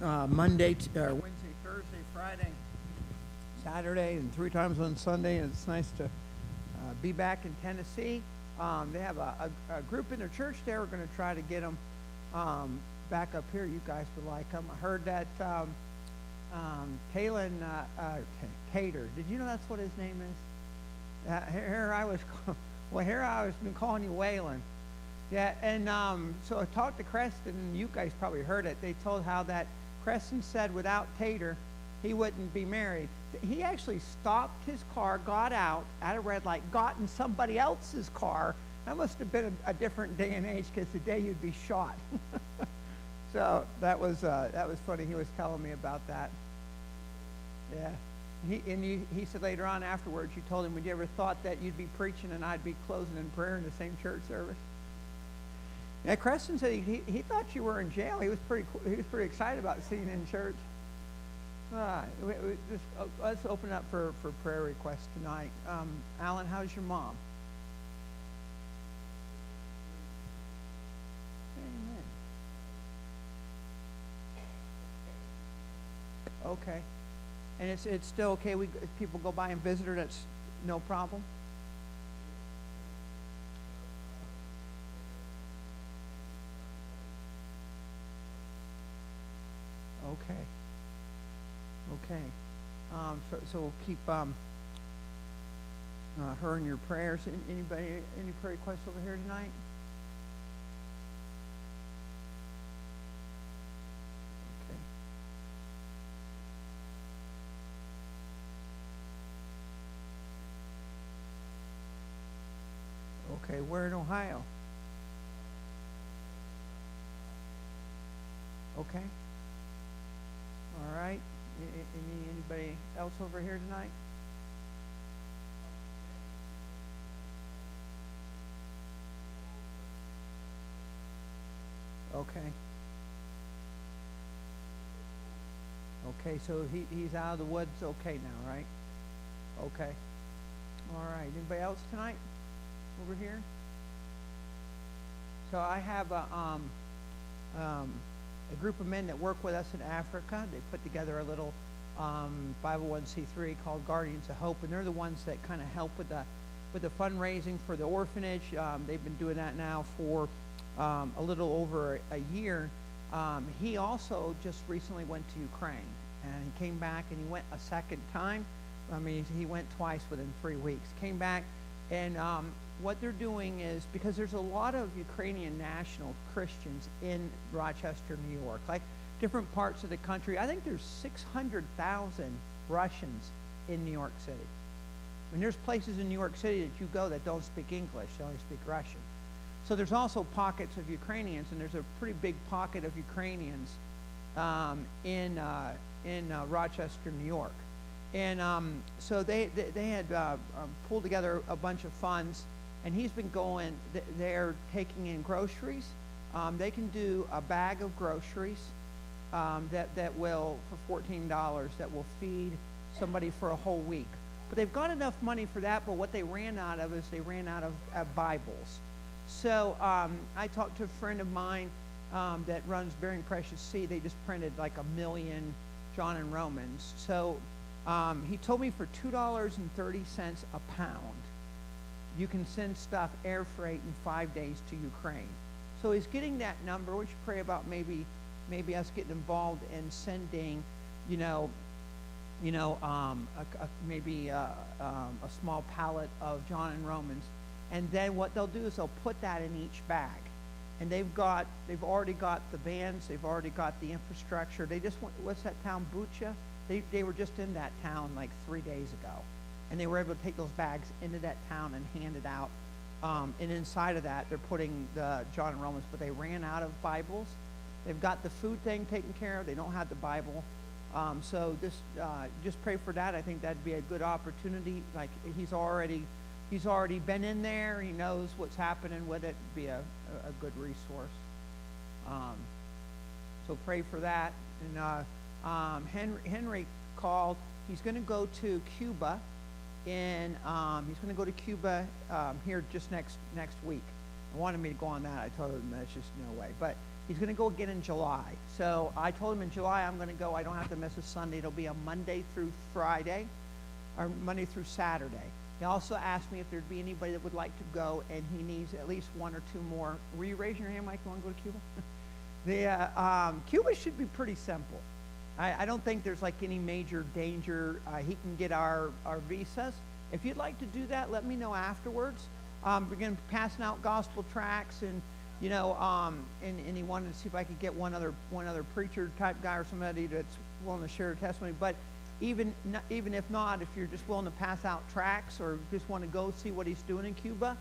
Monday, Wednesday, Thursday, Friday, Saturday, and 3 times on Sunday. And it's nice to be back in Tennessee. They have a group in their church there. We're going to try to get them back up here. You guys would like them. I heard that Talon Tater. Did you know that's what his name is? Here I was. Well, here I was been calling you Waylon. Yeah, and so I talked to Creston, and you guys probably heard it. They told how that Creston said without Tater, he wouldn't be married. He actually stopped his car, got out at a red light, got in somebody else's car. That must have been a different day and age, because today you'd be shot. So that was funny. He was telling me about that. Yeah. He said later on afterwards, you told him, would you ever thought that you'd be preaching and I'd be closing in prayer in the same church service? Yeah, Creston said he thought you were in jail. He was pretty excited about seeing you in church. Let's open up for prayer requests tonight. Alan, how's your mom? Amen. Okay. And it's still okay. If people go by and visit her, that's no problem. Okay. So we'll keep her in your prayers. Anybody, any prayer requests over here tonight? Okay, we're in Ohio. Okay. All right. Anybody else over here tonight? Okay. Okay, so he's out of the woods okay now, right? Okay. All right. Anybody else tonight over here? So I have a group of men that work with us in Africa. They put together a little 501c3 called Guardians of Hope, and they're the ones that kind of help with the fundraising for the orphanage. They've been doing that now for a little over a year. He also just recently went to Ukraine, and he came back and he went a second time. I mean, he went twice within 3 weeks. Came back, and what they're doing is, because there's a lot of Ukrainian national Christians in Rochester, New York, like different parts of the country. I think there's 600,000 Russians in New York City. I mean, there's places in New York City that you go that don't speak English, they only speak Russian. So there's also pockets of Ukrainians, and there's a pretty big pocket of Ukrainians in Rochester, New York. And so they had pulled together a bunch of funds, and he's been going, they're taking in groceries. They can do a bag of groceries that will, for $14, that will feed somebody for a whole week. But they've got enough money for that, but what they ran out of is they ran out of Bibles. So I talked to a friend of mine that runs Bearing Precious Seed. They just printed like 1 million John and Romans. So he told me for $2.30 a pound, you can send stuff air freight in 5 days to Ukraine. So he's getting that number. We should pray about maybe us getting involved in sending, maybe a small pallet of John and Romans. And then what they'll do is they'll put that in each bag. And they've already got the vans, they've already got the infrastructure. They just what's that town, Bucha? They were just in that town like 3 days ago. And they were able to take those bags into that town and hand it out. And inside of that, they're putting the John and Romans, but they ran out of Bibles. They've got the food thing taken care of. They don't have the Bible. So just pray for that. I think that'd be a good opportunity. Like he's already been in there. He knows what's happening with it. It'd be a good resource. So pray for that. And Henry called. He's going to go to Cuba. He's going to go to Cuba here just next week. wanted me to go on that. I told him that's just no way. But he's going to go again in July. So I told him in July I'm going to go. I don't have to miss a Sunday. It'll be a Monday through Friday, or Monday through Saturday. He also asked me if there'd be anybody that would like to go, and he needs at least one or two more. Were you raising your hand, Mike? You want to go to Cuba? Cuba should be pretty simple. I don't think there's like any major danger. He can get our visas. If you'd like to do that, let me know afterwards. We're going to be passing out gospel tracts, and you know, and he wanted to see if I could get one other preacher type guy or somebody that's willing to share a testimony. But even if not, if you're just willing to pass out tracts or just want to go see what he's doing in Cuba,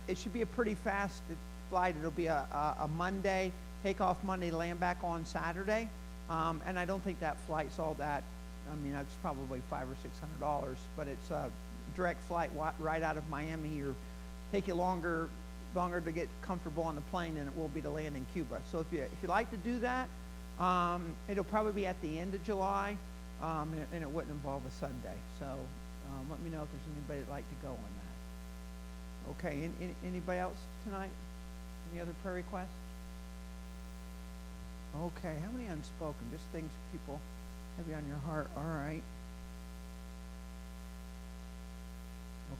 it should be a pretty fast flight. It'll be a Monday, take off Monday, land back on Saturday. And I don't think that flight's all that. I mean, that's probably $500 or $600, but it's a direct flight right out of Miami, or take you longer to get comfortable on the plane than it will be to land in Cuba. So if you like to do that, it'll probably be at the end of July, and it wouldn't involve a Sunday. So let me know if there's anybody that'd like to go on that. Okay, anybody else tonight? Any other prayer requests? Okay, how many unspoken? Just things people have on your heart. All right.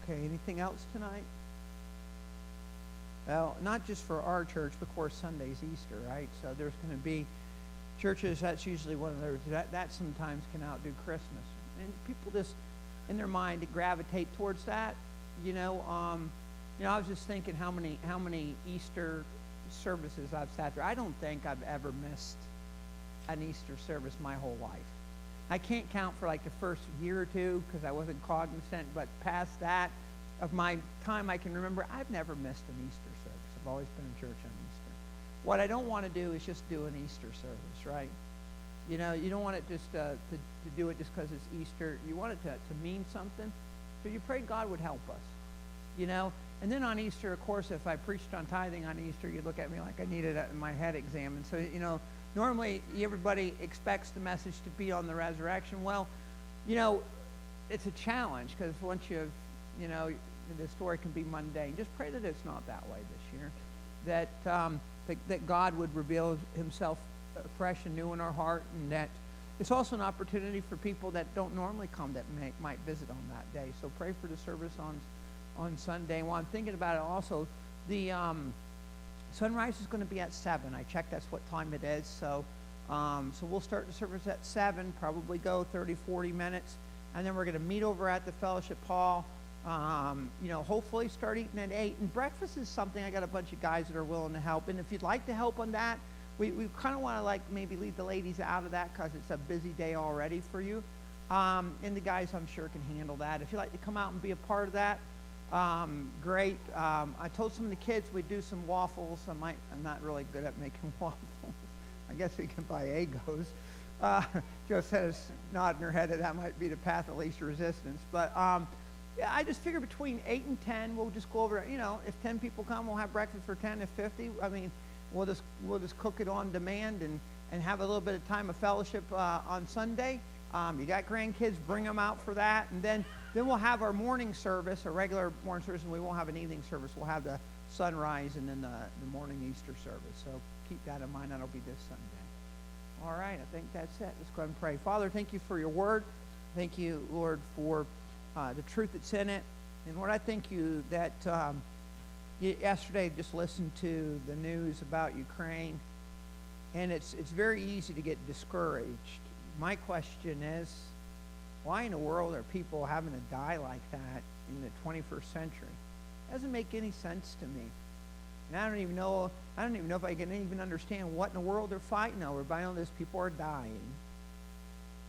Okay, anything else tonight? Well, not just for our church, but of course Sunday's Easter, right? So there's going to be churches, that's usually one of those, that sometimes can outdo Christmas. And people just, in their mind, gravitate towards that. I was just thinking how many Easter services I've sat through. I don't think I've ever missed an Easter service my whole life. I can't count for like the first year or two because I wasn't cognizant, but past that, of my time I can remember, I've never missed an Easter service. I've always been in church on Easter. What I don't want to do is just do an Easter service, right? You don't want it just to do it just because it's Easter. You want it to mean something. So you pray God would help us, And then on Easter, of course, if I preached on tithing on Easter, you'd look at me like I needed my head examined. So, normally everybody expects the message to be on the resurrection. Well, it's a challenge because once the story can be mundane. Just pray that it's not that way this year. That God would reveal himself fresh and new in our heart, and that it's also an opportunity for people that don't normally come that might visit on that day. So pray for the service on Sunday. And while I'm thinking about it also, the sunrise is going to be at 7. I checked that's what time it is. So we'll start the service at 7, probably go 30, 40 minutes. And then we're going to meet over at the fellowship hall. Hopefully start eating at 8. And breakfast is something, I got a bunch of guys that are willing to help. And if you'd like to help on that, we kind of want to maybe leave the ladies out of that because it's a busy day already for you. And the guys, I'm sure, can handle that. If you'd like to come out and be a part of that, great. I told some of the kids we'd do some waffles. I'm not really good at making waffles. I guess we can buy Eggos. Josette's nodding her head that might be the path of least resistance. But yeah, I just figure between 8 and 10, we'll just go over. If 10 people come, we'll have breakfast for 10. If 50, we'll just cook it on demand and have a little bit of time of fellowship on Sunday. You got grandkids, bring them out for that, and then we'll have our morning service, a regular morning service, and we won't have an evening service. We'll have the sunrise and then the morning Easter service. So keep that in mind. That'll be this Sunday. All right, I think that's it. Let's go ahead and pray. Father, thank you for your word. Thank you, Lord, for the truth that's in it. And Lord, I thank you that yesterday just listened to the news about Ukraine, and it's very easy to get discouraged. My question is, why in the world are people having to die like that in the 21st century? It doesn't make any sense to me. And I don't even know if I can even understand what in the world they're fighting over. But I know this, people are dying.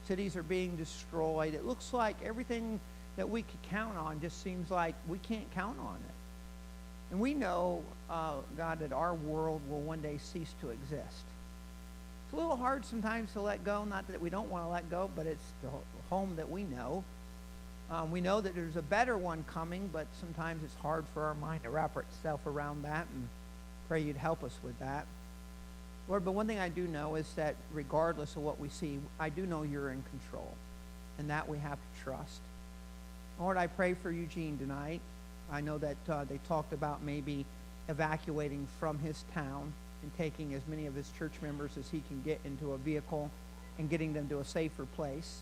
Cities are being destroyed. It looks like everything that we could count on just seems like we can't count on it. And we know, God, that our world will one day cease to exist. It's a little hard sometimes to let go. Not that we don't want to let go, but it's the home that we know. We know that there's a better one coming, but sometimes it's hard for our mind to wrap itself around that, and pray you'd help us with that. Lord, but one thing I do know is that regardless of what we see, I do know you're in control, and that we have to trust. Lord, I pray for Eugene tonight. I know that they talked about maybe evacuating from his town and taking as many of his church members as he can get into a vehicle and getting them to a safer place.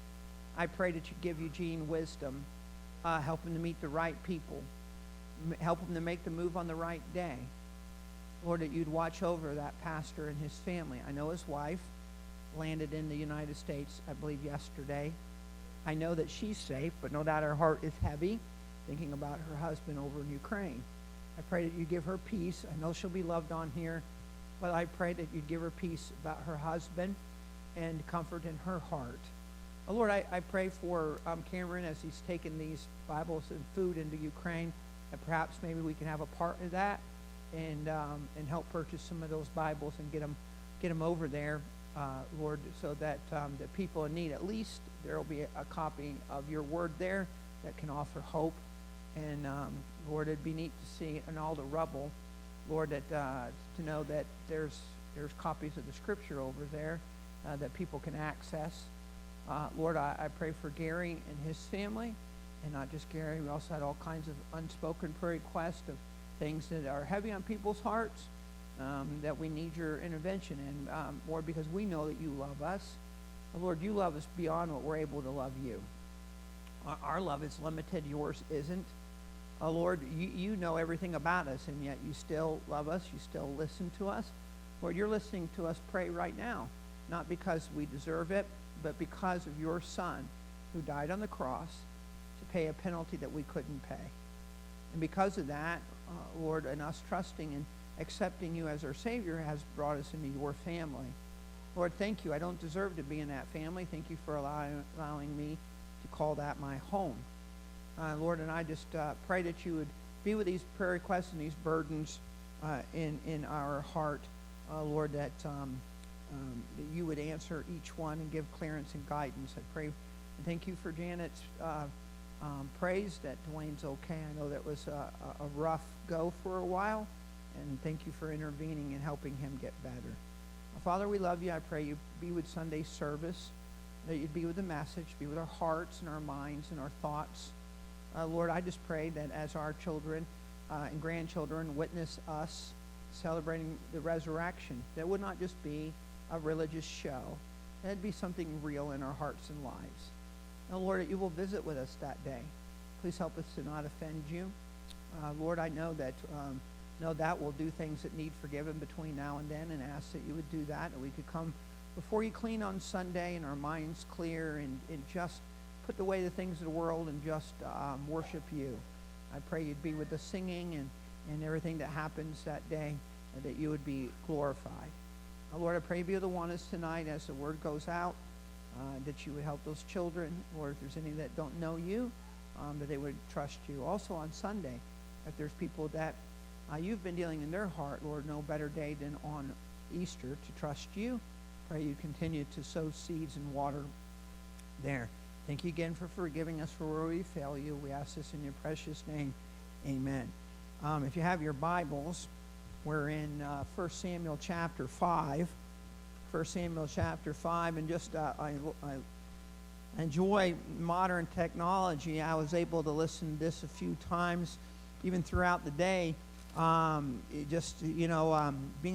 I pray that you give Eugene wisdom, help him to meet the right people, help him to make the move on the right day. Lord, that you'd watch over that pastor and his family. I know his wife landed in the United States, I believe, yesterday. I know that she's safe, but no doubt her heart is heavy, thinking about her husband over in Ukraine. I pray that you give her peace. I know she'll be loved on here, but I pray that you'd give her peace about her husband and comfort in her heart. Oh, Lord, I pray for Cameron as he's taken these Bibles and food into Ukraine, and perhaps maybe we can have a part of that and help purchase some of those Bibles and get them over there, Lord, so that the people in need, at least there will be a copy of your word there that can offer hope. And Lord, it'd be neat to see in all the rubble, Lord, that to know that there's copies of the Scripture over there that people can access. Lord, I pray for Gary and his family, and not just Gary. We also had all kinds of unspoken prayer requests of things that are heavy on people's hearts that we need your intervention in, Lord, because we know that you love us. Lord, you love us beyond what we're able to love you. Our love is limited. Yours isn't. Lord, you know everything about us, and yet you still love us. You still listen to us. Lord, you're listening to us pray right now, not because we deserve it, but because of your Son who died on the cross to pay a penalty that we couldn't pay. And because of that, Lord, and us trusting and accepting you as our Savior has brought us into your family. Lord, thank you. I don't deserve to be in that family. Thank you for allowing me to call that my home. Lord, and I just pray that you would be with these prayer requests and these burdens in our heart, Lord, that you would answer each one and give clearance and guidance. I pray and thank you for Janet's praise that Dwayne's okay. I know that was a rough go for a while, and thank you for intervening and helping him get better. Father, we love you. I pray you be with Sunday service, that you'd be with the message, be with our hearts and our minds and our thoughts. Lord, I just pray that as our children and grandchildren witness us celebrating the resurrection, that would not just be a religious show. That would be something real in our hearts and lives. And Lord, that you will visit with us that day. Please help us to not offend you. Lord, I know that we'll do things that need forgiven between now and then, and ask that you would do that, and we could come before you clean on Sunday and our minds clear and just put away the things of the world and just worship you. I pray you'd be with the singing and everything that happens that day, and that you would be glorified. Lord, I pray you be with the one us tonight as the word goes out, that you would help those children, or if there's any that don't know you, that they would trust you. Also on Sunday, if there's people that you've been dealing in their heart, Lord, no better day than on Easter to trust you. Pray you continue to sow seeds and water there. Thank you again for forgiving us for where we fail you. We ask this in your precious name. Amen. If you have your Bibles, we're in 1 Samuel chapter 5. 1 Samuel chapter 5, and just I enjoy modern technology. I was able to listen to this a few times, even throughout the day. Being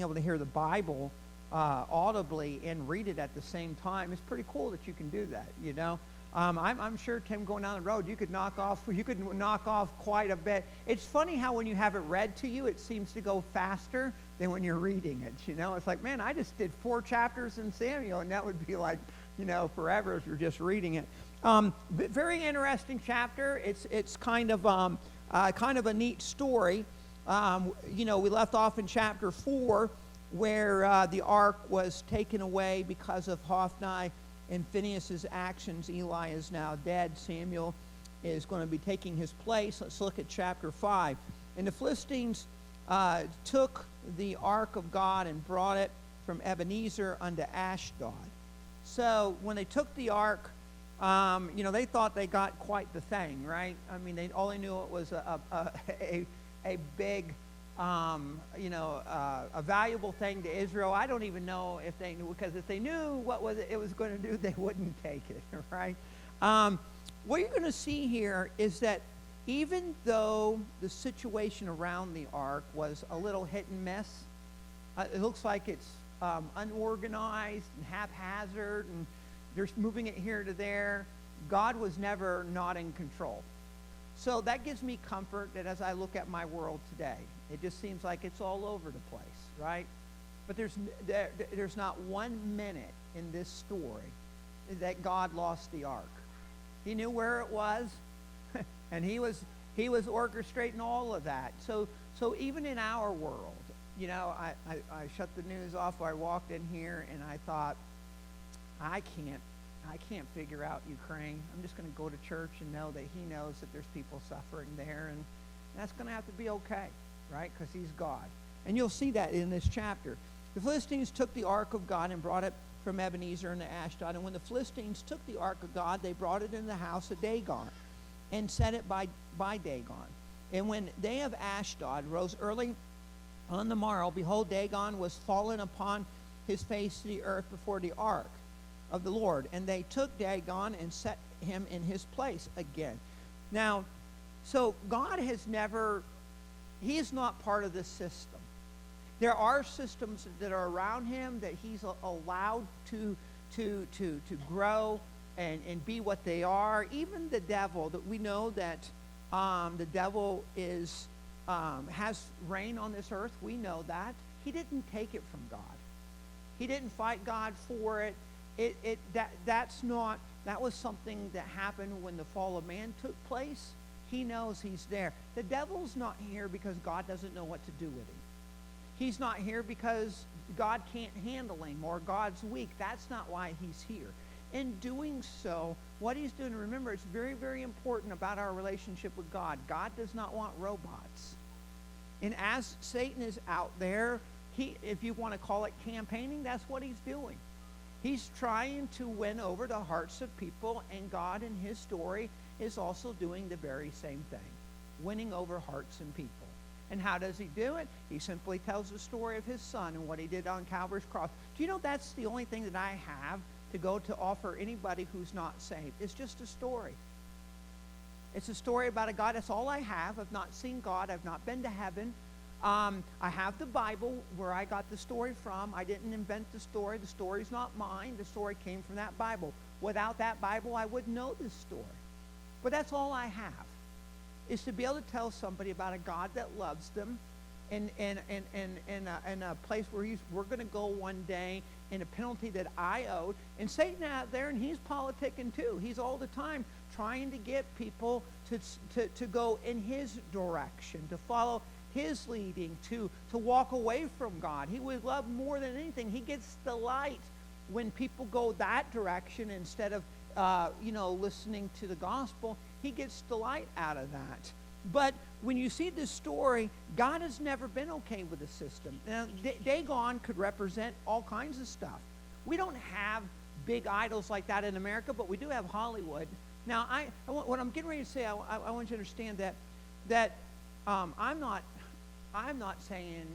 able to hear the Bible audibly and read it at the same time is pretty cool that you can do that, you know. I'm sure, Tim, going down the road, you could knock off quite a bit. It's funny how when you have it read to you, it seems to go faster than when you're reading it, you know. It's like, man, I just did 4 chapters in Samuel, and that would be like, you know, forever if you're just reading it. Very interesting chapter. It's kind of a neat story. We left off in chapter 4 where the ark was taken away because of Hophni and Phinehas' actions. Eli is now dead. Samuel is going to be taking his place. Let's look at chapter 5. And the Philistines took the ark of God and brought it from Ebenezer unto Ashdod. So when they took the ark, they thought they got quite the thing, right? I mean, all they knew it was a big, a valuable thing to Israel. I don't even know if they knew, because if they knew what it was going to do, they wouldn't take it, right? What you're going to see here is that even though the situation around the ark was a little hit and miss, it looks like it's unorganized and haphazard, and they're moving it here to there. God was never not in control. So that gives me comfort that as I look at my world today, it just seems like it's all over the place, right? But there's not 1 minute in this story that God lost the ark. He knew where it was, and he was orchestrating all of that. So even in our world, you know, I shut the news off. I walked in here and I thought, I can't figure out Ukraine. I'm just going to go to church and know that he knows that there's people suffering there, and that's going to have to be okay, right? Because he's God. And you'll see that in this chapter. The Philistines took the ark of God and brought it from Ebenezer into Ashdod. And when the Philistines took the ark of God, they brought it in the house of Dagon and set it by Dagon. And when they of Ashdod rose early on the morrow, behold, Dagon was fallen upon his face to the earth before the ark of the Lord. And they took Dagon and set him in his place again. Now, so God has never, he is not part of this system. There are systems that are around him that he's allowed to grow and be what they are. Even the devil, that we know that the devil has reign on this earth. We know that. He didn't take it from God. He didn't fight God for it. That was something that happened when the fall of man took place. He knows he's there. The devil's not here because God doesn't know what to do with him. He's not here because God can't handle him or God's weak. That's not why he's here. In doing so, what he's doing, remember, it's very, very important about our relationship with God. God does not want robots. And as Satan is out there, if you want to call it campaigning, that's what he's doing. He's trying to win over the hearts of people, and God in his story is also doing the very same thing, winning over hearts and people. And how does he do it? He simply tells the story of his son and what he did on Calvary's cross. Do you know that's the only thing that I have to go to offer anybody who's not saved? It's just a story. It's a story about a God. That's all I have. I've not seen God. I've not been to heaven. I have the Bible where I got the story from. I didn't invent the story. The story's not mine. The story came from that Bible. Without that Bible, I wouldn't know this story. But that's all I have, is to be able to tell somebody about a God that loves them and a place where we're going to go one day, and a penalty that I owed. And Satan out there, and he's politicking too. He's all the time trying to get people to go in his direction, to follow his leading, to walk away from God. He would love more than anything. He gets delight when people go that direction instead of listening to the gospel. He gets delight out of that. But when you see this story, God has never been okay with the system. Now, Dagon could represent all kinds of stuff. We don't have big idols like that in America, but we do have Hollywood. Now, what I'm getting ready to say, I want you to understand that I'm not saying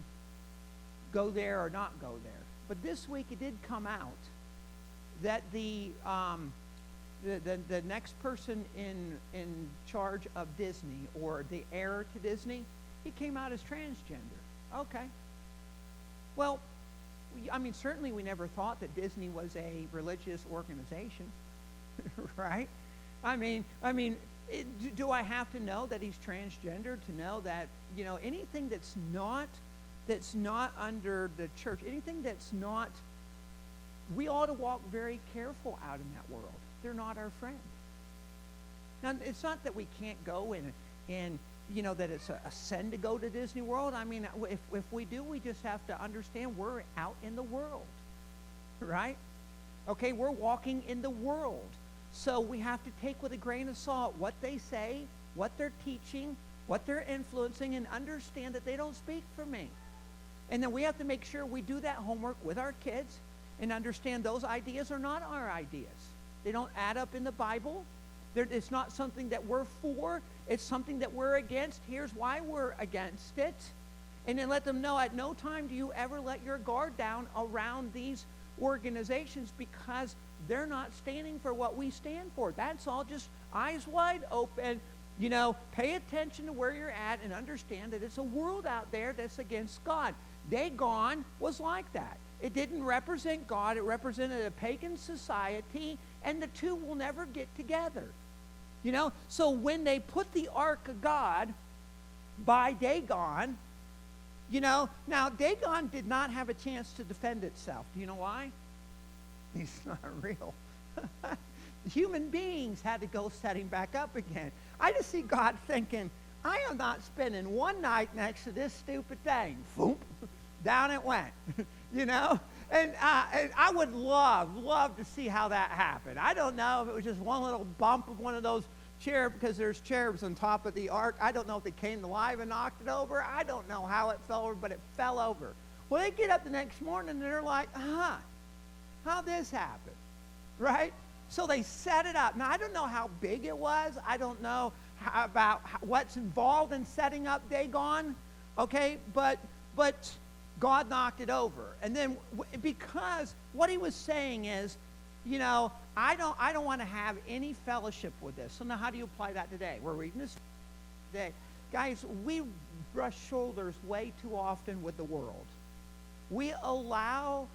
go there or not go there. But this week it did come out that the next person in charge of Disney, or the heir to Disney, he came out as transgender. Okay. Well, I mean, certainly we never thought that Disney was a religious organization, right? I mean, do I have to know that he's transgender to know that, anything that's not under the church, anything that's not, we ought to walk very careful out in that world. They're not our friend. Now, it's not that we can't go and that it's a sin to go to Disney World. I mean, if we do, we just have to understand we're out in the world, right? Okay, we're walking in the world. So we have to take with a grain of salt what they say, what they're teaching, what they're influencing, and understand that they don't speak for me. And then we have to make sure we do that homework with our kids and understand those ideas are not our ideas. They don't add up in the Bible. It's not something that we're for. It's something that we're against. Here's why we're against it. And then let them know at no time do you ever let your guard down around these organizations, because they're not standing for what we stand for. That's all, just eyes wide open. Pay attention to where you're at and understand that it's a world out there that's against God. Dagon was like that. It didn't represent God. It represented a pagan society, and the two will never get together. So when they put the ark of God by Dagon, now Dagon did not have a chance to defend itself. Do you know why? He's not real. Human beings had to go set him back up again. I just see God thinking, I am not spending one night next to this stupid thing. Boom, down it went. And I would love to see how that happened. I don't know if it was just one little bump of one of those cherubs, because there's cherubs on top of the ark. I don't know if they came alive and knocked it over. I don't know how it fell over, but it fell over. Well, they get up the next morning and they're like, how'd this happen? Right? So they set it up. Now, I don't know how big it was. I don't know about what's involved in setting up Dagon. Okay? But God knocked it over. And then because what he was saying is, I don't want to have any fellowship with this. So now how do you apply that today? We're reading this today. Guys, we brush shoulders way too often with the world. We allow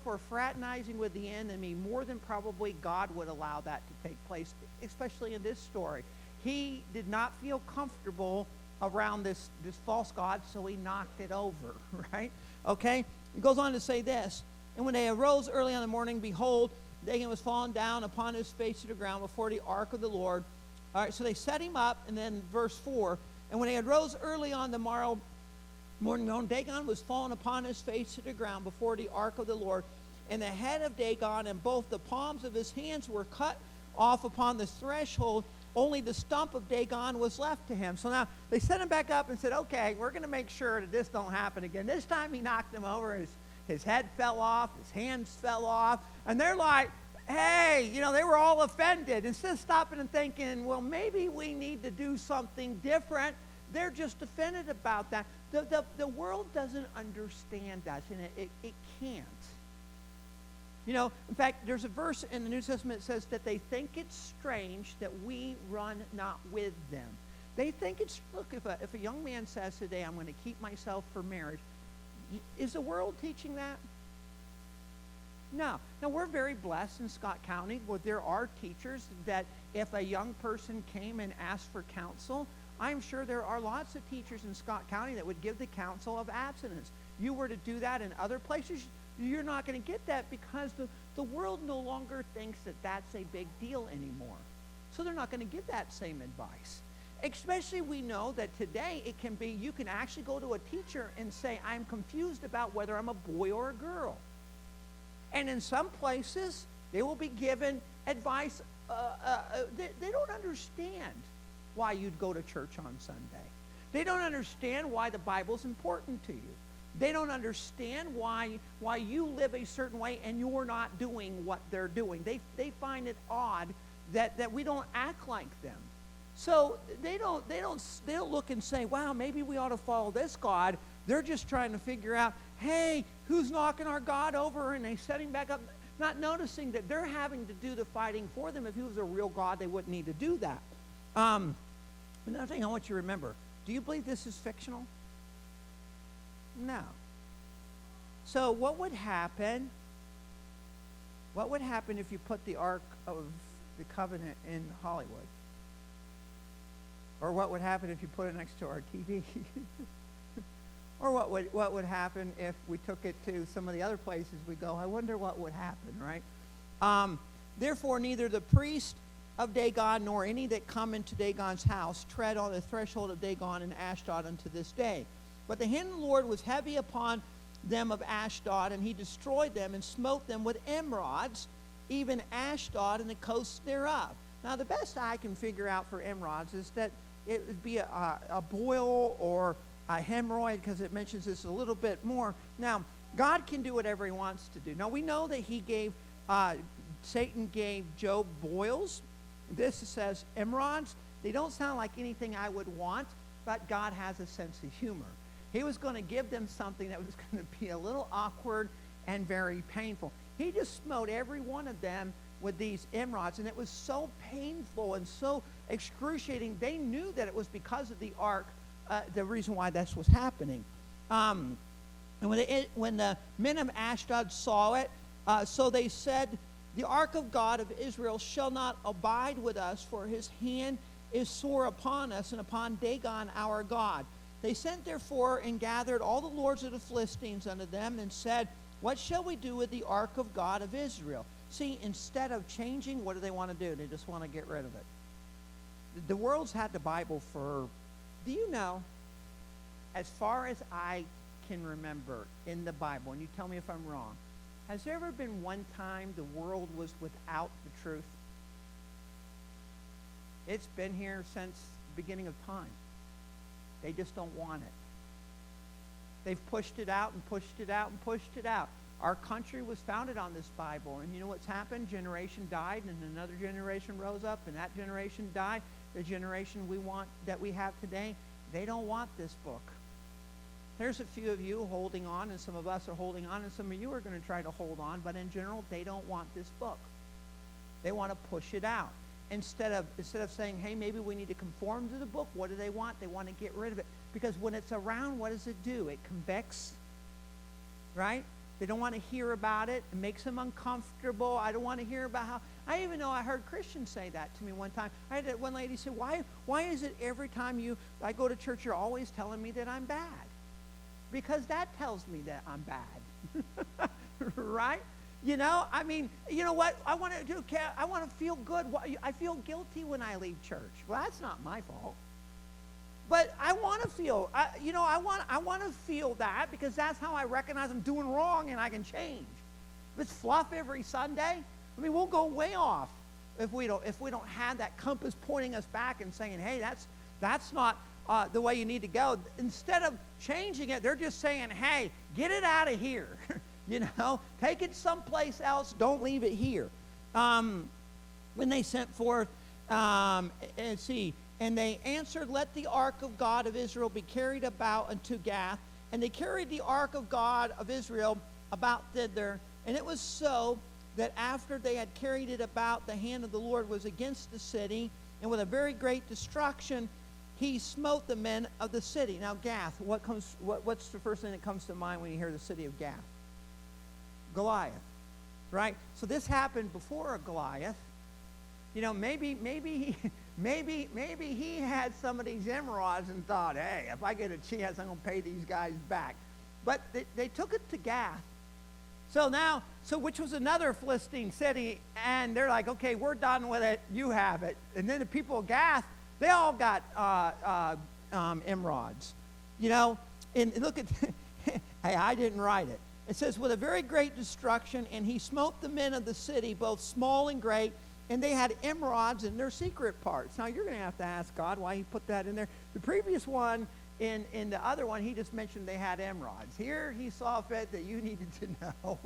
for fraternizing with the enemy more than probably God would allow that to take place, especially in this story. He did not feel comfortable around this false god, so he knocked it over, right? Okay? It goes on to say this, and when they arose early on the morning, behold, Dagon was fallen down upon his face to the ground before the ark of the Lord. All right, so they set him up, and then verse 4, and when they arose early on the morrow morning, Dagon was fallen upon his face to the ground before the ark of the Lord, and the head of Dagon and both the palms of his hands were cut off upon the threshold. Only the stump of Dagon was left to him. So now they set him back up and said, okay, we're going to make sure that this don't happen again. This time he knocked him over. His head fell off. His hands fell off. And they're like, hey, they were all offended. Instead of stopping and thinking, well, maybe we need to do something different, they're just offended about that. The world doesn't understand us, and it can't. In fact, there's a verse in the New Testament that says that they think it's strange that we run not with them. They think look, if a young man says today, I'm going to keep myself for marriage, is the world teaching that? No. Now, we're very blessed in Scott County where there are teachers that if a young person came and asked for counsel, I'm sure there are lots of teachers in Scott County that would give the counsel of abstinence. You were to do that in other places, you're not going to get that because the world no longer thinks that that's a big deal anymore. So they're not going to give that same advice. Especially we know that today it can be, you can actually go to a teacher and say, I'm confused about whether I'm a boy or a girl. And in some places, they will be given advice. They don't understand why you'd go to church on Sunday. They don't understand why the Bible's important to you. They don't understand why you live a certain way and you're not doing what they're doing. They find it odd that we don't act like them. So they don't look and say, wow, maybe we ought to follow this God. They're just trying to figure out, hey, who's knocking our God over? And they set him back up, not noticing that they're having to do the fighting for them. If he was a real God, they wouldn't need to do that. Another thing I want you to remember, do you believe this is fictional? No. So what would happen if you put the Ark of the Covenant in Hollywood? Or what would happen if you put it next to our TV? Or what would happen if we took it to some of the other places we go? I wonder what would happen, right? Therefore, neither the priest of Dagon nor any that come into Dagon's house tread on the threshold of Dagon and Ashdod unto this day. But the hand of the Lord was heavy upon them of Ashdod, and he destroyed them and smote them with emerods, even Ashdod and the coasts thereof. Now, the best I can figure out for emerods is that it would be a boil or a hemorrhoid, because it mentions this a little bit more. Now, God can do whatever he wants to do. Now, we know that Satan gave Job boils. This says emerods. They don't sound like anything I would want, but God has a sense of humor. He was going to give them something that was going to be a little awkward and very painful. He just smote every one of them with these emerods, and it was so painful and so excruciating. They knew that it was because of the ark, the reason why this was happening. And when the men of Ashdod saw it, so they said, the ark of God of Israel shall not abide with us, for his hand is sore upon us and upon Dagon our God. They sent therefore and gathered all the lords of the Philistines unto them and said, what shall we do with the ark of God of Israel? See, instead of changing, what do they want to do? They just want to get rid of it. The world's had the Bible for, do you know, as far as I can remember in the Bible, and you tell me if I'm wrong, has there ever been one time the world was without the truth? It's been here since the beginning of time. They just don't want it. They've pushed it out and pushed it out and pushed it out. Our country was founded on this Bible, and you know what's happened? Generation died, and another generation rose up, and that generation died. The generation that we have today, they don't want this book. There's a few of you holding on, and some of us are holding on, and some of you are going to try to hold on, but in general, they don't want this book. They want to push it out. Instead of saying, hey, maybe we need to conform to the book, what do they want? They want to get rid of it. Because when it's around, what does it do? It convicts, right? They don't want to hear about it. It makes them uncomfortable. I don't want to hear about how... I even know I heard Christians say that to me one time. I had one lady say, why is it every time I go to church, you're always telling me that I'm bad? Because that tells me that I'm bad, right? You know, I mean, you know what I want to do? I want to feel good. I feel guilty when I leave church. Well, that's not my fault. But I want to feel, I want to feel that because that's how I recognize I'm doing wrong and I can change. If it's fluff every Sunday, I mean, we'll go way off if we don't have that compass pointing us back and saying, hey, that's not the way you need to go. Instead of changing it, they're just saying, hey, get it out of here. Take it someplace else. Don't leave it here. When they sent forth, and they answered, let the ark of God of Israel be carried about unto Gath. And they carried the ark of God of Israel about thither. And it was so that after they had carried it about, the hand of the Lord was against the city, and with a very great destruction he smote the men of the city. Now Gath, what's the first thing that comes to mind when you hear the city of Gath? Goliath, right? So this happened before Goliath. Maybe he had some of these emeralds and thought, hey, if I get a chance, I'm going to pay these guys back. But they took it to Gath. So which was another Philistine city, and they're like, okay, we're done with it. You have it. And then the people of Gath, they all got emeralds. And look at, hey, I didn't write it. It says, with a very great destruction, and he smote the men of the city, both small and great, and they had emeralds in their secret parts. Now, you're going to have to ask God why he put that in there. The previous one, in the other one, he just mentioned they had emeralds. Here, he saw fit that you needed to know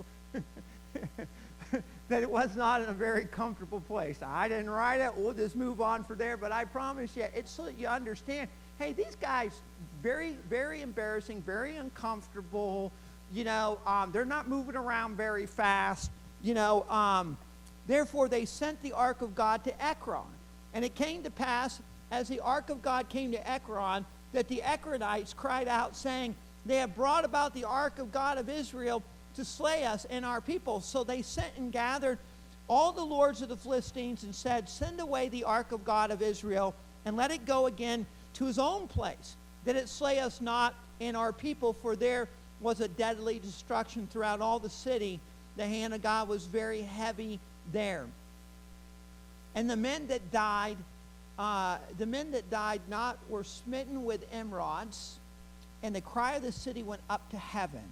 that it was not in a very comfortable place. I didn't write it. We'll just move on from there. But I promise you, it's so that you understand, hey, these guys, very, very embarrassing, very uncomfortable. They're not moving around very fast. Therefore, they sent the ark of God to Ekron. And it came to pass, as the ark of God came to Ekron, that the Ekronites cried out, saying, they have brought about the ark of God of Israel to slay us and our people. So they sent and gathered all the lords of the Philistines and said, send away the ark of God of Israel, and let it go again to his own place, that it slay us not and our people, for there was a deadly destruction throughout all the city. The hand of God was very heavy there. And the men that died not were smitten with emerods, and the cry of the city went up to heaven.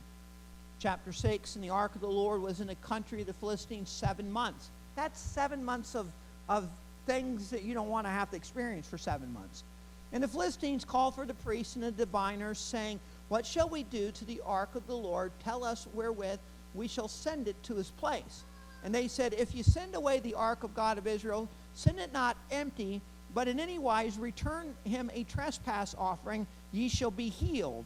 Chapter 6, and the ark of the Lord was in the country of the Philistines 7 months. That's 7 months of things that you don't want to have to experience for 7 months. And the Philistines called for the priests and the diviners, saying, what shall we do to the ark of the Lord? Tell us wherewith we shall send it to his place. And they said, if you send away the ark of God of Israel, send it not empty, but in any wise return him a trespass offering, ye shall be healed.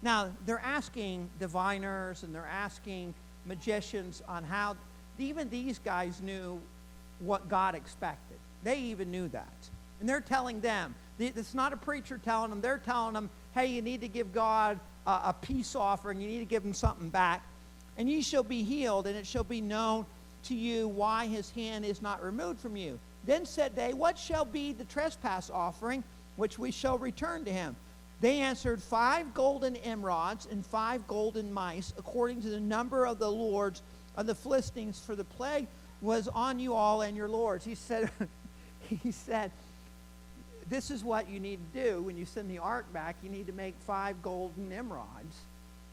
Now, they're asking diviners and they're asking magicians on how, even these guys knew what God expected. They even knew that. And they're telling them. It's not a preacher telling them. They're telling them, hey, you need to give God a peace offering. You need to give him something back. And ye shall be healed, and it shall be known to you why his hand is not removed from you. Then said they, what shall be the trespass offering, which we shall return to him? They answered, 5 golden emerods and 5 golden mice, according to the number of the lords of the Philistines, for the plague was on you all and your lords. He said, this is what you need to do when you send the ark back. You need to make 5 golden emerods.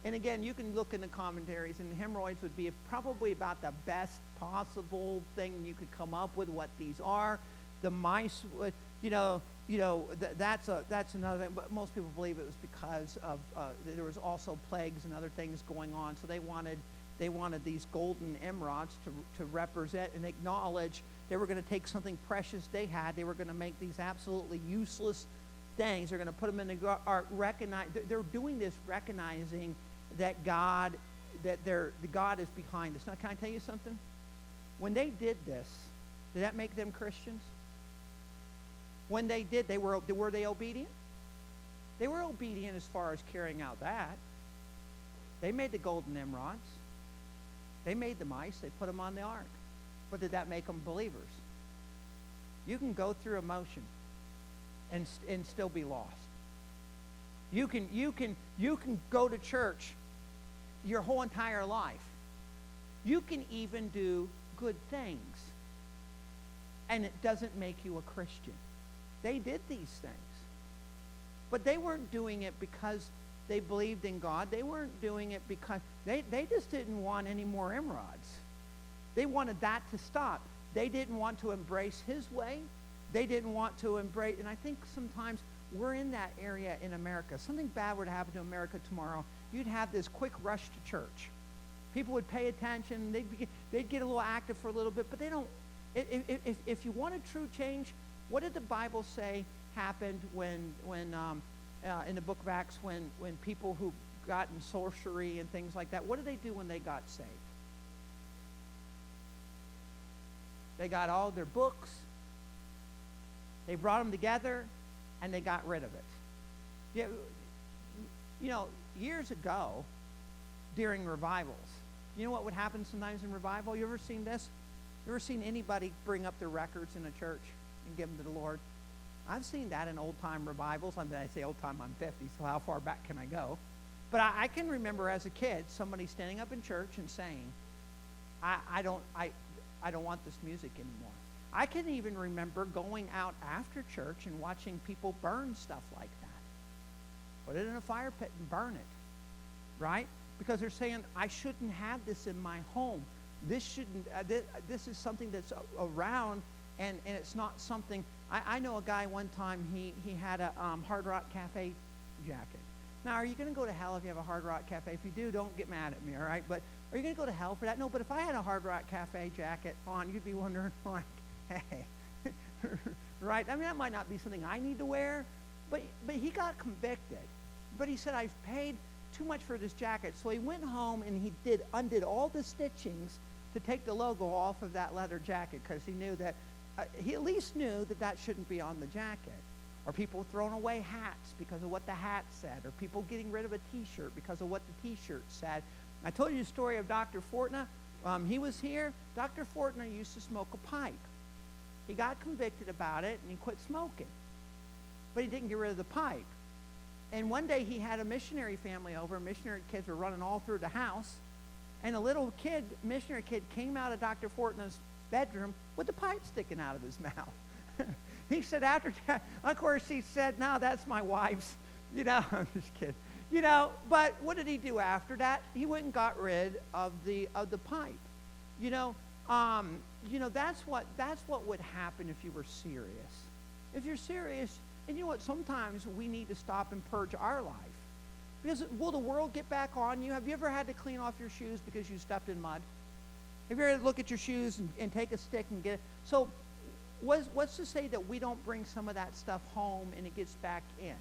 And again, you can look in the commentaries, and hemorrhoids would be probably about the best possible thing you could come up with what these are. The mice would, that's another thing. But most people believe it was because of there was also plagues and other things going on. So they wanted these golden emerods to represent and acknowledge they were going to take something precious they had. They were going to make these absolutely useless things. They're going to put them in the ark. They're doing this recognizing that God is behind us. Now, can I tell you something? When they did this, did that make them Christians? When they did, were they obedient? They were obedient as far as carrying out that. They made the golden emerods. They made the mice. They put them on the ark. But did that make them believers? You can go through emotion and still be lost. You can go to church your whole entire life. You can even do good things, and it doesn't make you a Christian. They did these things, but they weren't doing it because they believed in God. They weren't doing it because they just didn't want any more emerods. They wanted that to stop. They didn't want to embrace his way. They didn't want to embrace, and I think sometimes we're in that area in America. Something bad were to happen to America tomorrow, you'd have this quick rush to church. People would pay attention. They'd get a little active for a little bit, but they don't. If you wanted true change, what did the Bible say happened when in the book of Acts when people who got in sorcery and things like that, what did they do when they got saved? They got all their books, they brought them together, and they got rid of it. Years ago, during revivals, you know what would happen sometimes in revival? You ever seen this? You ever seen anybody bring up their records in a church and give them to the Lord? I've seen that in old-time revivals. I say old-time, I'm 50, so how far back can I go? But I can remember as a kid somebody standing up in church and saying, I don't want this music anymore. I can even remember going out after church and watching people burn stuff like that. Put it in a fire pit and burn it, right? Because they're saying, I shouldn't have this in my home. This shouldn't. This is something that's around, and it's not something. I know a guy one time, he had a Hard Rock Cafe jacket. Now, are you going to go to hell if you have a Hard Rock Cafe? If you do, don't get mad at me, all right? But are you going to go to hell for that? No, but if I had a Hard Rock Cafe jacket on, you'd be wondering, like, hey, right? I mean, that might not be something I need to wear, but he got convicted. But he said, I've paid too much for this jacket. So he went home and he undid all the stitchings to take the logo off of that leather jacket, because he knew that, he at least knew that shouldn't be on the jacket. Or people throwing away hats because of what the hat said, or people getting rid of a T-shirt because of what the T-shirt said. I told you the story of Dr. Fortna. He was here. Dr. Fortna used to smoke a pipe. He got convicted about it, and he quit smoking. But he didn't get rid of the pipe. And one day he had a missionary family over. Missionary kids were running all through the house. And a little kid, missionary kid, came out of Dr. Fortna's bedroom with the pipe sticking out of his mouth. He said after that, of course he said, no, that's my wife's. I'm just kidding. But what did he do after that? He went and got rid of the pipe. That's what would happen if you were serious. If you're serious, and you know what, sometimes we need to stop and purge our life. Because will the world get back on you? Have you ever had to clean off your shoes because you stepped in mud? Have you ever look at your shoes and take a stick and get it? So what's to say that we don't bring some of that stuff home and it gets back in?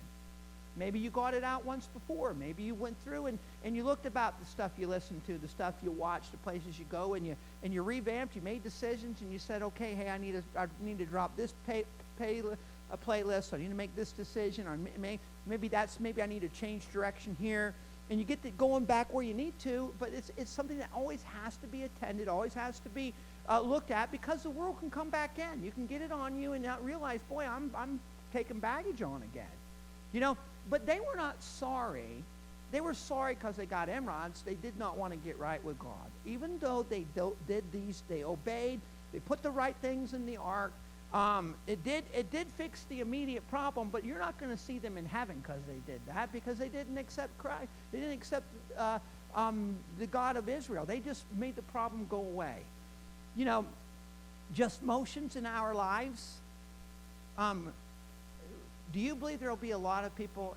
Maybe you got it out once before. Maybe you went through and you looked about the stuff you listened to, the stuff you watched, the places you go, and you revamped. You made decisions, and you said, okay, hey, I need to drop this a playlist. So I need to make this decision, or maybe I need to change direction here. And you get to going back where you need to, but it's something that always has to be attended, always has to be looked at, because the world can come back in. You can get it on you and not realize, boy, I'm taking baggage on again. But they were not sorry. They were sorry because they got emerods. They did not want to get right with God. Even though they they obeyed, they put the right things in the ark. It did fix the immediate problem, but you're not going to see them in heaven because they did that, because they didn't accept Christ. They didn't accept the God of Israel. They just made the problem go away. Just motions in our lives. Do you believe there will be a lot of people,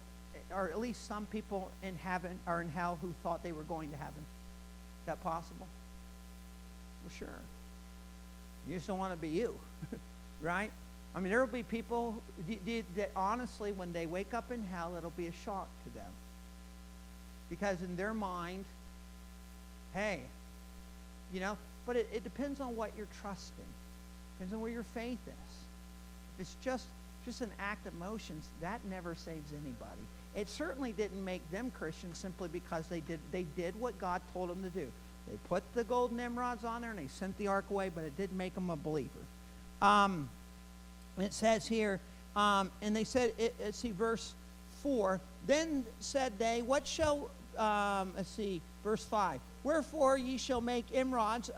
or at least some people in heaven or in hell, who thought they were going to heaven? Is that possible? Well, sure. You just don't want to be you, right? I mean, there will be people that honestly, when they wake up in hell, it'll be a shock to them. Because in their mind, hey, but it depends on what you're trusting. Depends on where your faith is. If it's just an act of emotions, that never saves anybody. It certainly didn't make them Christians simply because they did what God told them to do. They put the golden emerods on there and they sent the ark away, but it didn't make them a believer. It says here, and they said, let's see, verse 4, then said they, what shall, verse 5, wherefore ye shall make emerods,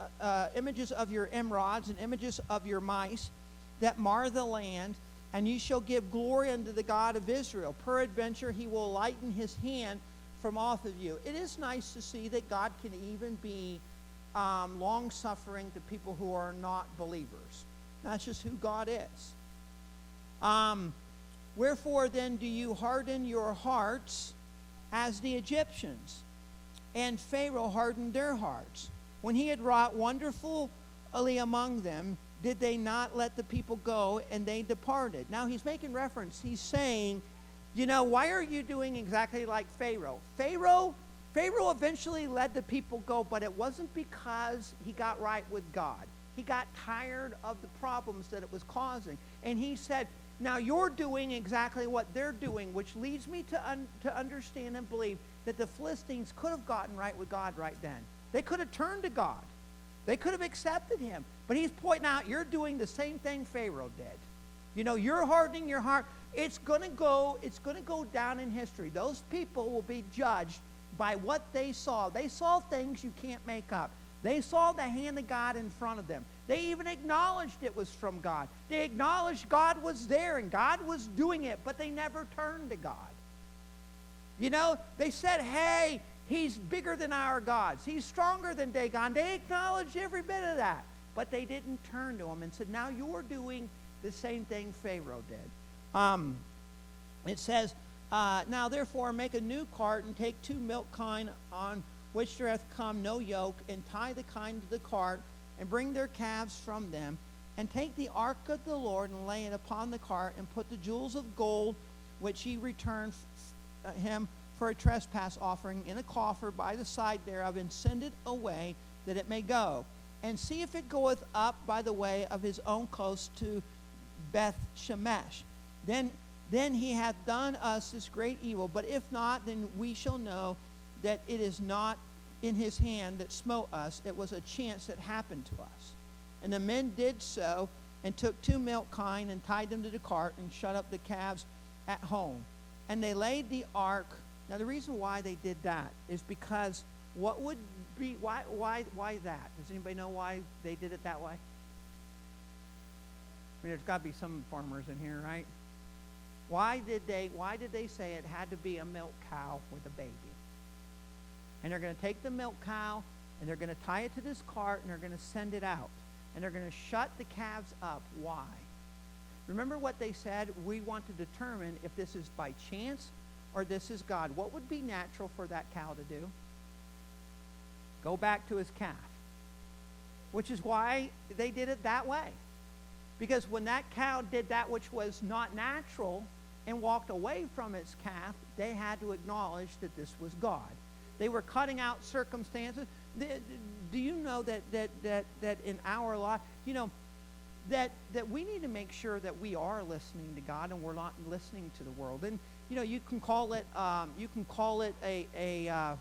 images of your emerods and images of your mice that mar the land, and ye shall give glory unto the God of Israel. Peradventure he will lighten his hand from off of you. It is nice to see that God can even be long-suffering to people who are not believers. That's just who God is. Wherefore then do you harden your hearts as the Egyptians? And Pharaoh hardened their hearts. When he had wrought wonderfully among them, did they not let the people go, and they departed? Now he's making reference. He's saying, why are you doing exactly like Pharaoh? Pharaoh eventually let the people go, but it wasn't because he got right with God. He got tired of the problems that it was causing. And he said, now you're doing exactly what they're doing, which leads me to understand and believe that the Philistines could have gotten right with God right then. They could have turned to God. They could have accepted him. But he's pointing out, you're doing the same thing Pharaoh did. You're hardening your heart. It's going to go down in history. Those people will be judged by what they saw. They saw things you can't make up. They saw the hand of God in front of them. They even acknowledged it was from God. They acknowledged God was there and God was doing it, but they never turned to God. They said, hey, he's bigger than our gods. He's stronger than Dagon. They acknowledged every bit of that, but they didn't turn to him and said, now you're doing the same thing Pharaoh did. It says, now therefore make a new cart and take 2 milk kine on which there hath come no yoke, and tie the kine to the cart, and bring their calves from them, and take the ark of the Lord, and lay it upon the cart, and put the jewels of gold which ye returned him for a trespass offering in a coffer by the side thereof, and send it away that it may go. And see if it goeth up by the way of his own coast to Beth Shemesh. Then he hath done us this great evil. But if not, then we shall know that it is not in his hand that smote us. It was a chance that happened to us. And the men did so, and took 2 milk kine, and tied them to the cart, and shut up the calves at home. And they laid the ark. Now the reason why they did that is because why that? Does anybody know why they did it that way? I mean, there's got to be some farmers in here, right? Why did they say it had to be a milk cow with a baby? And they're going to take the milk cow, and they're going to tie it to this cart, and they're going to send it out. And they're going to shut the calves up. Why? Remember what they said? We want to determine if this is by chance or this is God. What would be natural for that cow to do? Go back to his calf. Which is why they did it that way. Because when that cow did that which was not natural and walked away from its calf, they had to acknowledge that this was God. They were cutting out circumstances. Do you know that in our life, that we need to make sure that we are listening to God and we're not listening to the world. And you can call it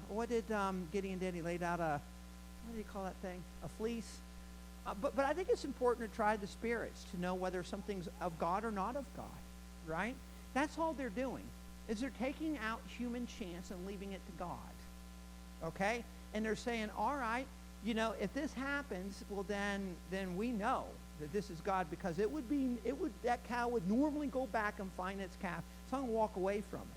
what did Gideon did? He laid out what do you call that thing? A fleece. But I think it's important to try the spirits to know whether something's of God or not of God, right? That's all they're doing, is they're taking out human chance and leaving it to God, okay? And they're saying, all right, if this happens, well then we know that this is God, because that cow would normally go back and find its calf. It's not going to walk away from it.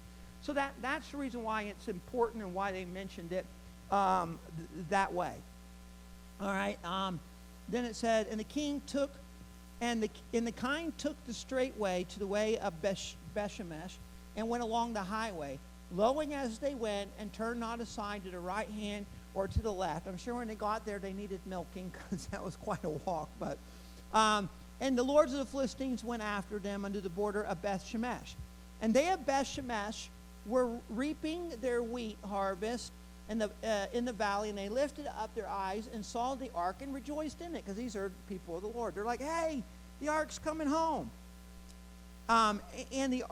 So that's the reason why it's important and why they mentioned it that way. All right. Then it said, and the king took, and the kine took the straight way to the way of Bethshemesh, and went along the highway, lowing as they went, and turned not aside to the right hand or to the left. I'm sure when they got there, they needed milking, because that was quite a walk. But and the lords of the Philistines went after them unto the border of Bethshemesh. And they of Bethshemesh were reaping their wheat harvest in the valley, and they lifted up their eyes and saw the ark and rejoiced in it, because these are people of the Lord. They're like, hey, the ark's coming home. And the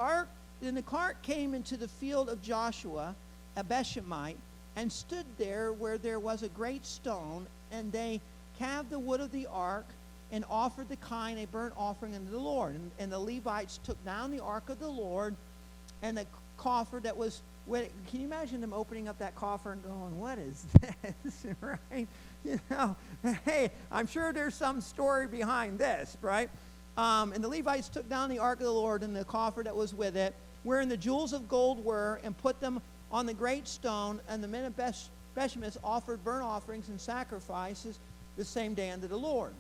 cart came into the field of Joshua, a Bethshemite, and stood there where there was a great stone, and they calved the wood of the ark and offered the kine a burnt offering unto the Lord. And the Levites took down the ark of the Lord and the coffer that was with it. Can you imagine them opening up that coffer and going, what is this, right? Hey, I'm sure there's some story behind this, right? And the Levites took down the ark of the Lord and the coffer that was with it, wherein the jewels of gold were, and put them on the great stone. And the men of Bethshemesh offered burnt offerings and sacrifices the same day unto the Lord.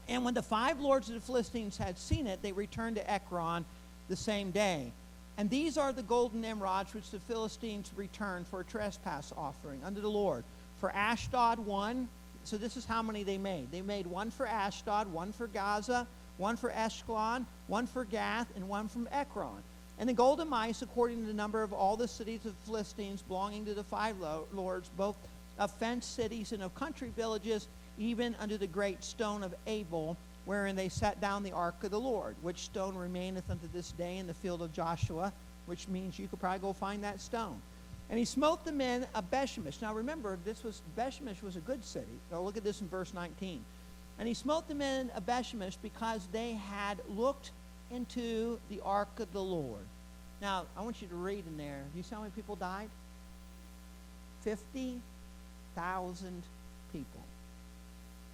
And when the 5 lords of the Philistines had seen it, they returned to Ekron the same day. And these are the golden emerods which the Philistines returned for a trespass offering unto the Lord. For Ashdod 1, so this is how many they made. They made 1 for Ashdod, 1 for Gaza, 1 for Ashkelon, 1 for Gath, and 1 from Ekron. And the golden mice, according to the number of all the cities of the Philistines belonging to the 5 lords, both of fenced cities and of country villages, even unto the great stone of Abel, wherein they set down the ark of the Lord, which stone remaineth unto this day in the field of Joshua, which means you could probably go find that stone. And he smote the men of Bethshemesh. Now remember, Bethshemesh was a good city. Now look at this in verse 19. And he smote the men of Bethshemesh because they had looked into the ark of the Lord. Now, I want you to read in there. Do you see how many people died? 50,000 people.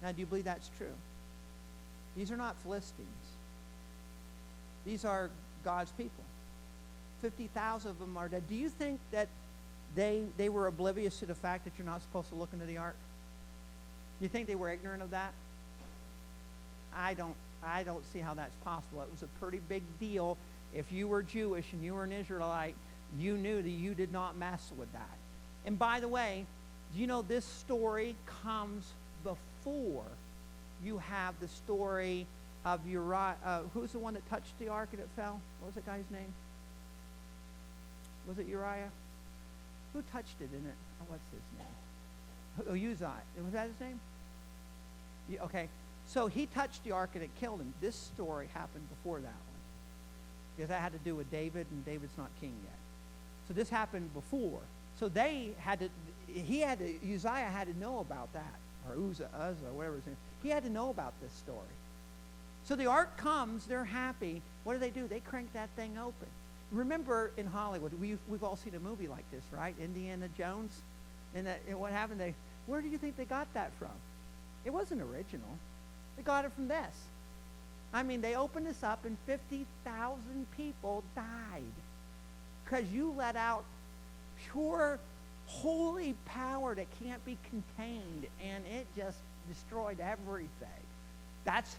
Now, do you believe that's true? These are not Philistines. These are God's people. 50,000 of them are dead. Do you think that they were oblivious to the fact that you're not supposed to look into the ark? Do you think they were ignorant of that? I don't see how that's possible. It was a pretty big deal. If you were Jewish and you were an Israelite, you knew that you did not mess with that. And by the way, do you know this story comes before you have the story of Uriah? Who's the one that touched the ark and it fell? What was that guy's name? Was it Uriah? Who touched it in it? Oh, what's his name? Uzziah. Was that his name? Yeah, okay. So he touched the ark and it killed him. This story happened before that one, because that had to do with David, and David's not king yet. So this happened before. So Uzziah had to know about that, or Uzzah, whatever his name. He had to know about this story. So the ark comes, they're happy. What do? They crank that thing open. Remember in Hollywood, we've all seen a movie like this, right? Indiana Jones. And what happened? Where do you think they got that from? It wasn't original. They got it from this. I mean, they opened this up and 50,000 people died because you let out pure, holy power that can't be contained, and it just destroyed everything. That's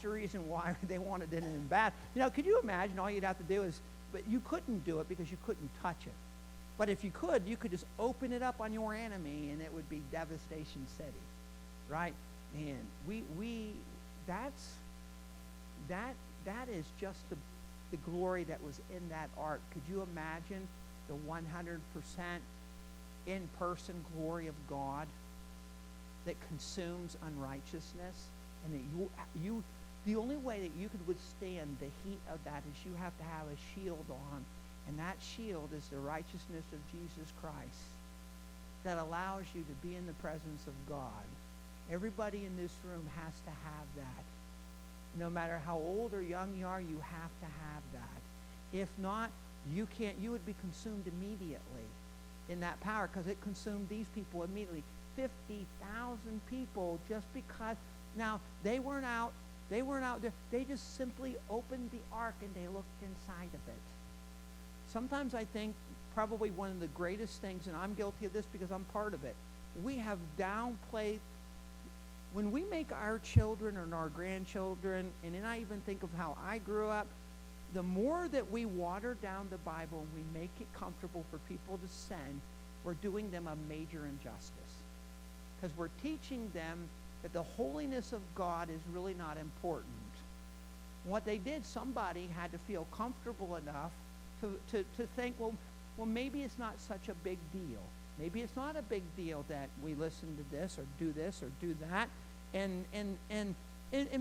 the reason why they wanted it in bad. Could you imagine all you'd have to do is, but you couldn't do it because you couldn't touch it. But if you could just open it up on your enemy, and it would be devastation city, right? And that is just the glory that was in that ark. Could you imagine the 100% in-person glory of God that consumes unrighteousness? And that The only way that you could withstand the heat of that is you have to have a shield on. And that shield is the righteousness of Jesus Christ that allows you to be in the presence of God. Everybody in this room has to have that. No matter how old or young you are, you have to have that. If not, you would be consumed immediately in that power, because it consumed these people immediately. 50,000 people, just because. Now, they weren't out there. They just simply opened the ark and they looked inside of it. Sometimes I think probably one of the greatest things, and I'm guilty of this because I'm part of it, we have downplayed. When we make our children and our grandchildren, and then I even think of how I grew up, the more that we water down the Bible and we make it comfortable for people to sin, we're doing them a major injustice. Because we're teaching them that the holiness of God is really not important. What they did, somebody had to feel comfortable enough to think, well, maybe it's not such a big deal. Maybe it's not a big deal that we listen to this or do that. And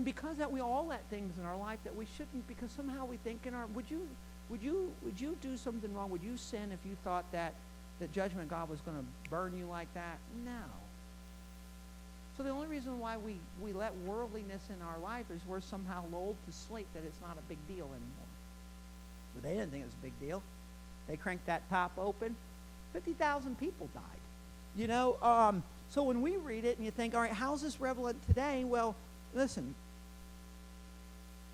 because that we all let things in our life that we shouldn't, because somehow we think would you do something wrong? Would you sin if you thought that the judgment of God was going to burn you like that? No. So the only reason why we let worldliness in our life is we're somehow lulled to sleep that it's not a big deal anymore. But they didn't think it was a big deal. They cranked that top open. 50,000 people died. So when we read it and you think, all right, how's this relevant today? Well, listen,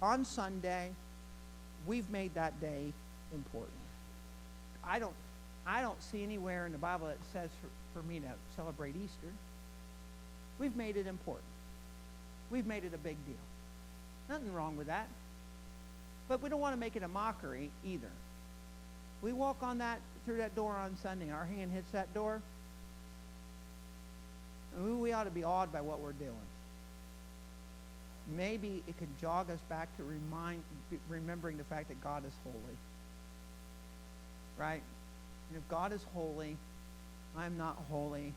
on Sunday, we've made that day important. I don't see anywhere in the Bible that says for me to celebrate Easter. We've made it important. We've made it a big deal. Nothing wrong with that. But we don't want to make it a mockery either. We walk through that door on Sunday, our hand hits that door, and we ought to be awed by what we're doing. Maybe it could jog us back to remembering the fact that God is holy. Right? And if God is holy, I'm not holy,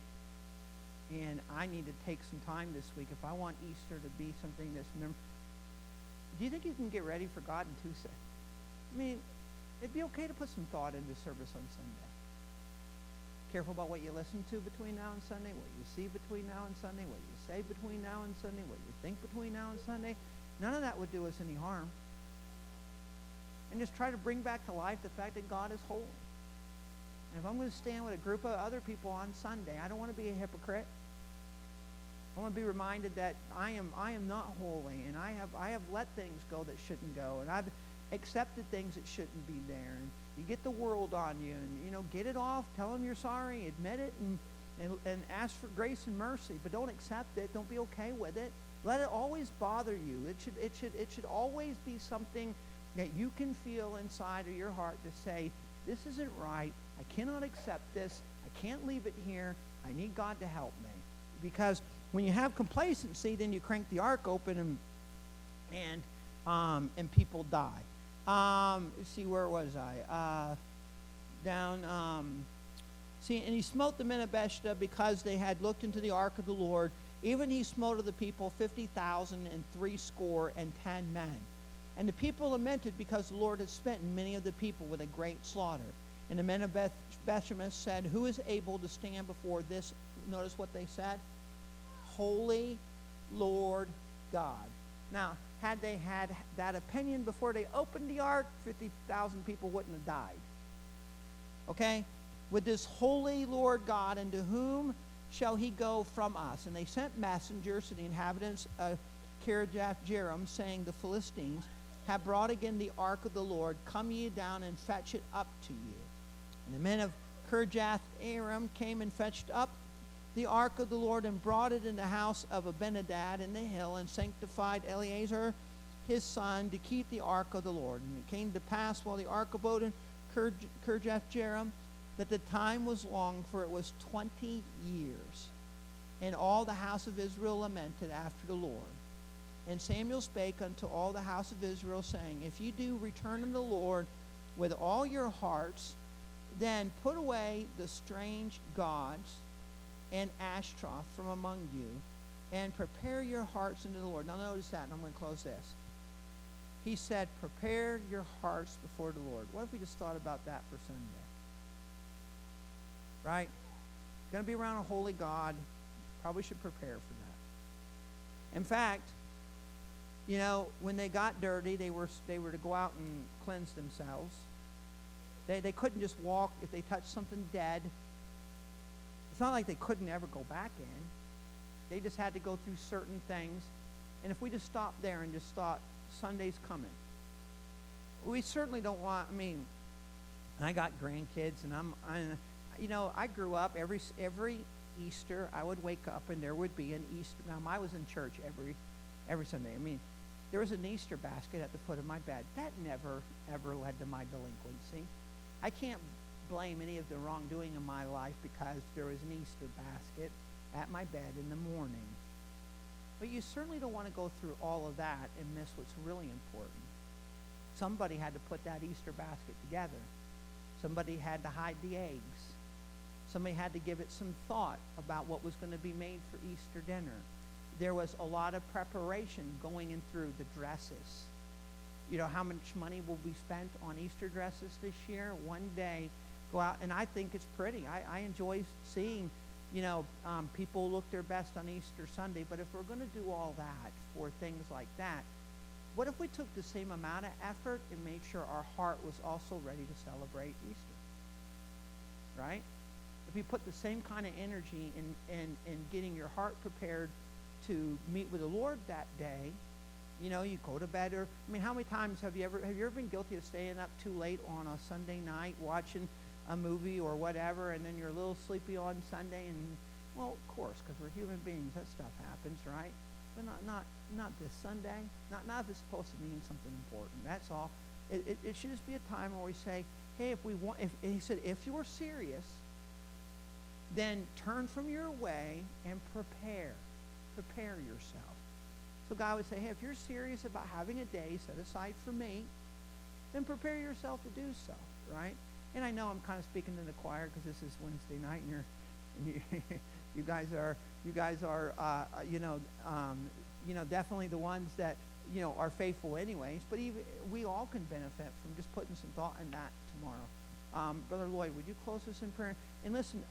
and I need to take some time this week. If I want Easter to be something that's do you think you can get ready for God in 2 seconds? I mean, it'd be okay to put some thought into service on Sunday. Careful about what you listen to between now and Sunday, what you see between now and Sunday, what you say between now and Sunday, what you think between now and Sunday. None of that would do us any harm. And just try to bring back to life the fact that God is holy. And if I'm going to stand with a group of other people on Sunday, I don't want to be a hypocrite. I want to be reminded that I am not holy, and I have let things go that shouldn't go, and I've accepted things that shouldn't be there. And you get the world on you, and get it off. Tell them you're sorry, admit it, and ask for grace and mercy. But don't accept it. Don't be okay with it. Let it always bother you. It should always be something that you can feel inside of your heart to say, this isn't right. I cannot accept this. I can't leave it here. I need God to help me. Because when you have complacency, then you crank the ark open and people die. See, where was I? And he smote the men of Bethesda because they had looked into the ark of the Lord. Even he smote of the people 50,000 and 70 men. And the people lamented because the Lord had smitten many of the people with a great slaughter. And the men of Bethshemesh said, who is able to stand before this? Notice what they said. Holy Lord God. Now, had they had that opinion before they opened the ark, 50,000 people wouldn't have died. Okay? With this holy Lord God, and to whom shall he go from us? And they sent messengers to the inhabitants of Kiriath-Jearim, saying, the Philistines have brought again the ark of the Lord. Come ye down and fetch it up to you. And the men of Kiriath-Jearim came and fetched up the ark of the Lord and brought it in the house of Abinadab in the hill, and sanctified Eleazar his son to keep the ark of the Lord. And it came to pass while the ark abode in Kiriath-Jearim that the time was long, for it was 20 years. And all the house of Israel lamented after the Lord. And Samuel spake unto all the house of Israel, saying, if you do return unto the Lord with all your hearts, then put away the strange gods and Ashtaroth from among you, and prepare your hearts unto the Lord. Now notice that, and I'm going to close this. He said, prepare your hearts before the Lord. What if we just thought about that for Sunday? Right? Going to be around a holy God. Probably should prepare for that. In fact, you know, when they got dirty, they were to go out and cleanse themselves. They couldn't just walk if they touched something dead. It's not like they couldn't ever go back in. They just had to go through certain things. And if we just stopped there and just thought, Sunday's coming. We certainly don't want, I got grandkids, and I grew up every Easter. I would wake up and there would be an Easter. Now, I was in church every Sunday. There was an Easter basket at the foot of my bed. That never, ever led to my delinquency. I can't blame any of the wrongdoing in my life because there was an Easter basket at my bed in the morning. But you certainly don't want to go through all of that and miss what's really important. Somebody had to put that Easter basket together. Somebody had to hide the eggs. Somebody had to give it some thought about what was going to be made for Easter dinner. There was a lot of preparation going in through the dresses. You know, how much money will be spent on Easter dresses this year? One day, go out, and I think it's pretty. I enjoy seeing, people look their best on Easter Sunday. But if we're going to do all that for things like that, what if we took the same amount of effort and made sure our heart was also ready to celebrate Easter? Right? If you put the same kind of energy in getting your heart prepared to meet with the Lord that day, you go to bed, or how many times have you ever been guilty of staying up too late on a Sunday night watching a movie or whatever, and then you're a little sleepy on Sunday, and well, of course, because we're human beings, that stuff happens, right? But not this Sunday. Not if it's supposed to mean something important. That's all. It should just be a time where we say, hey, he said, if you're serious, then turn from your way and prepare yourself. So God would say, hey, if you're serious about having a day set aside for me, then prepare yourself to do so, right? And I know I'm kind of speaking to the choir because this is Wednesday night, and you guys are definitely the ones that are faithful anyways. But even we all can benefit from just putting some thought in that tomorrow. Brother Lloyd, would you close us in prayer? And listen,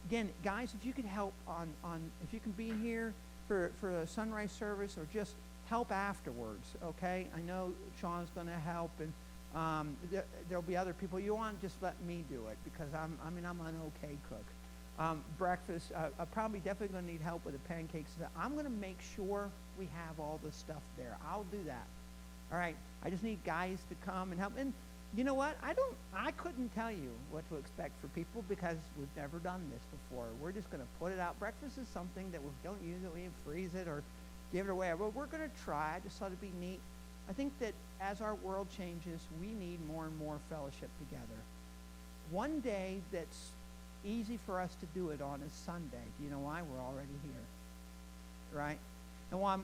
again, guys, if you could help if you can be here for a sunrise service, or just help afterwards, okay? I know Sean's going to help, and there'll be other people. You want to just let me do it because I'm an okay cook. Breakfast, I'm probably definitely going to need help with the pancakes. I'm going to make sure we have all the stuff there. I'll do that. All right. I just need guys to come and help. And you know what? I couldn't tell you what to expect for people because we've never done this before. We're just going to put it out. Breakfast is something that we don't use it. We freeze it or give it away. But we're going to try. I just thought it'd be neat. I think that as our world changes, we need more and more fellowship together. One day that's easy for us to do it on is Sunday. Do you know why? We're already here, right? And while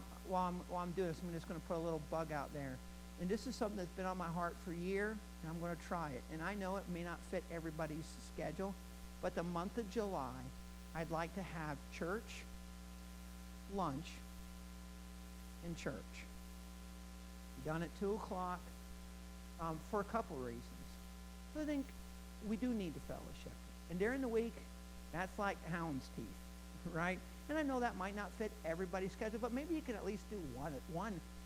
I'm doing this, I'm just going to put a little bug out there. And this is something that's been on my heart for a year, and I'm going to try it. And I know it may not fit everybody's schedule, but the month of July, I'd like to have church, lunch, and church. Done at 2 o'clock for a couple reasons. So I think we do need the fellowship. And during the week, that's like hound's teeth, right? And I know that might not fit everybody's schedule, but maybe you can at least do one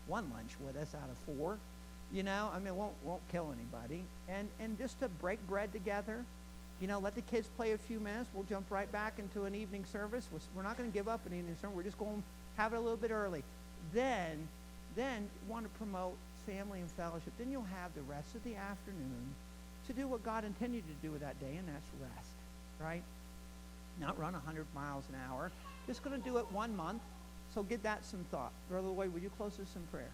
lunch with us out of 4. It won't kill anybody. And just to break bread together, let the kids play a few minutes. We'll jump right back into an evening service. We're not going to give up an evening service. We're just going to have it a little bit early. Then want to promote family and fellowship. Then you'll have the rest of the afternoon to do what God intended you to do with that day, and that's rest, right? Not run 100 miles an hour. Just going to do it 1 month. So give that some thought. Brother Lloyd, would you close us in prayer?